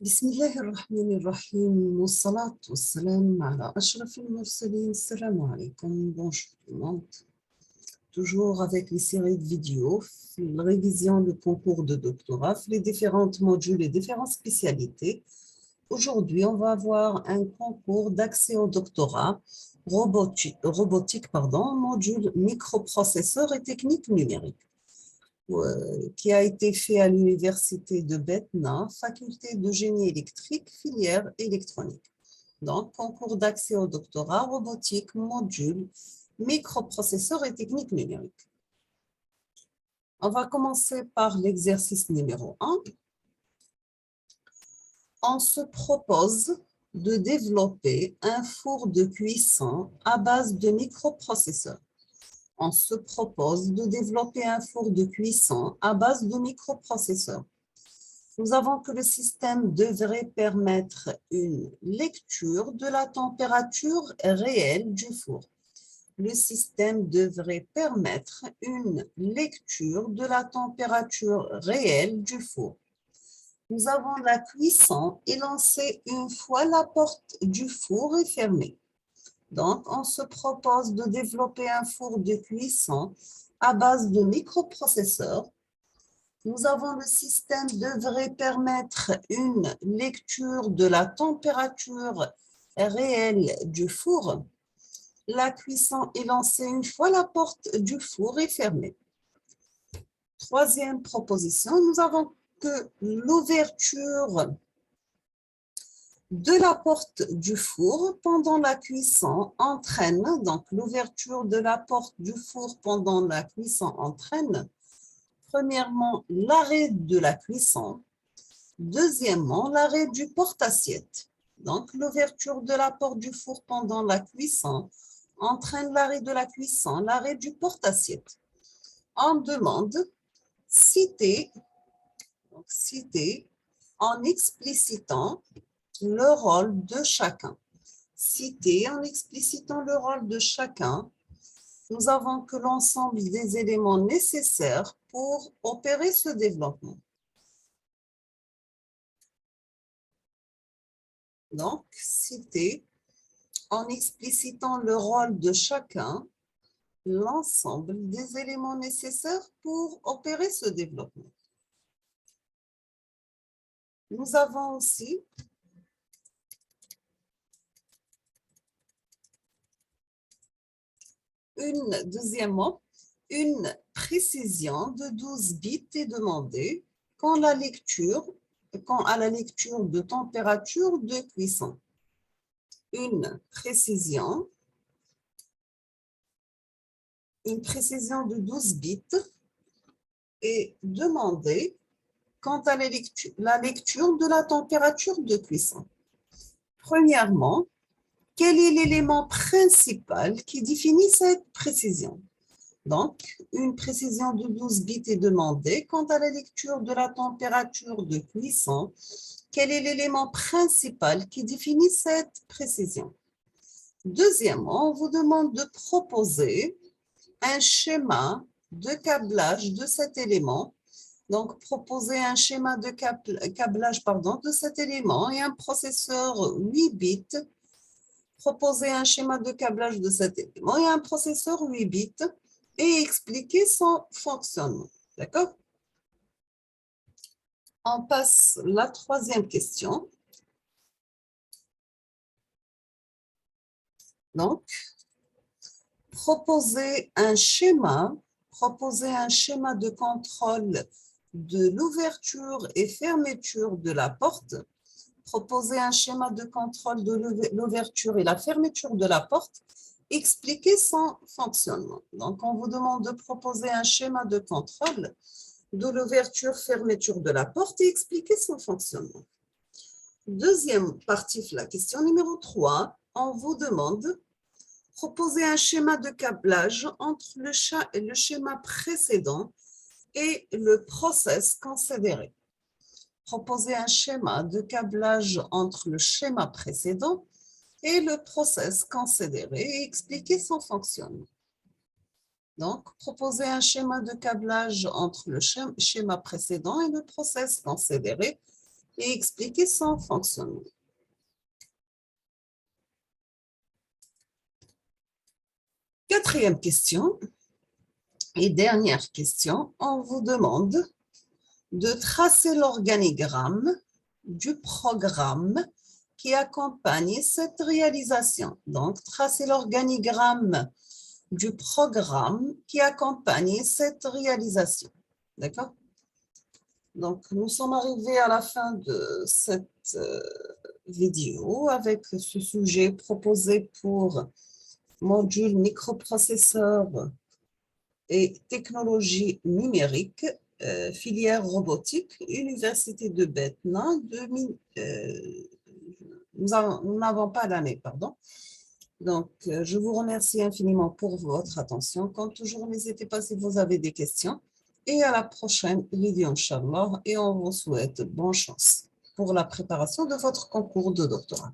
بسم الله الرحمن الرحيم والصلاة والسلام على أشرف المرسلين. السلام عليكم. Bonjour tout le monde. Toujours avec les séries de vidéos, la révision du concours de doctorat, les différents modules et différentes spécialités. Aujourd'hui, on va avoir un concours d'accès au doctorat robotique, module microprocesseurs et techniques numériques, qui a été fait à l'université de Betna, faculté de génie électrique, filière électronique. Donc, concours d'accès au doctorat, robotique, module, microprocesseurs et techniques numériques. On va commencer par l'exercice numéro 1. On se propose de développer un four de cuisson à base de microprocesseurs. On se propose de développer un four de cuisson à base de microprocesseurs. Nous avons que le système devrait permettre une lecture de la température réelle du four. Le système devrait permettre une lecture de la température réelle du four. Nous avons la cuisson est lancée une fois la porte du four est fermée. Donc, on se propose de développer un four de cuisson à base de microprocesseurs. Nous avons le système devrait permettre une lecture de la température réelle du four. La cuisson est lancée une fois la porte du four est fermée. Troisième proposition, nous avons que l'ouverture de la porte du four pendant la cuisson entraîne, donc l'ouverture de la porte du four pendant la cuisson entraîne, premièrement, l'arrêt de la cuisson, deuxièmement, l'arrêt du porte-assiette. Donc, l'ouverture de la porte du four pendant la cuisson entraîne l'arrêt de la cuisson, l'arrêt du porte-assiette. On demande citer en explicitant le rôle de chacun. Citer en explicitant le rôle de chacun. Nous avons que l'ensemble des éléments nécessaires pour opérer ce développement. Donc, citer en explicitant le rôle de chacun, l'ensemble des éléments nécessaires pour opérer ce développement. Nous avons aussi deuxièmement, une précision de 12 bits est demandée quand à la lecture de température de cuisson. Une précision de 12 bits est demandée quant à la lecture de la température de cuisson. Premièrement, quel est l'élément principal qui définit cette précision? Donc, une précision de 12 bits est demandée quant à la lecture de la température de cuisson. Quel est l'élément principal qui définit cette précision? Deuxièmement, on vous demande de proposer un schéma de câblage de cet élément. Donc, proposer un schéma de câblage de cet élément et un processeur 8 bits. Proposer un schéma de câblage de cet élément et un processeur 8 bits et expliquer son fonctionnement. D'accord? On passe à la troisième question. Donc, proposer un schéma de contrôle de l'ouverture et fermeture de la porte. Proposer un schéma de contrôle de l'ouverture et la fermeture de la porte. Expliquer son fonctionnement. Donc, on vous demande de proposer un schéma de contrôle de l'ouverture-fermeture de la porte et expliquer son fonctionnement. Deuxième partie de la question numéro 3, on vous demande de proposer un schéma de câblage entre le schéma précédent et le process considéré. Proposer un schéma de câblage entre le schéma précédent et le process considéré et expliquer son fonctionnement. Donc, proposer un schéma de câblage entre le schéma précédent et le process considéré et expliquer son fonctionnement. Quatrième question et dernière question, on vous demande de tracer l'organigramme du programme qui accompagne cette réalisation. Donc, tracer l'organigramme du programme qui accompagne cette réalisation. D'accord? Donc, nous sommes arrivés à la fin de cette vidéo avec ce sujet proposé pour module microprocesseur et technologie numérique, filière robotique, Université de Betna, nous n'avons pas d'année, pardon. Donc, je vous remercie infiniment pour votre attention. Comme toujours, n'hésitez pas si vous avez des questions. Et à la prochaine vidéo, Inch'Allah. Et on vous souhaite bonne chance pour la préparation de votre concours de doctorat.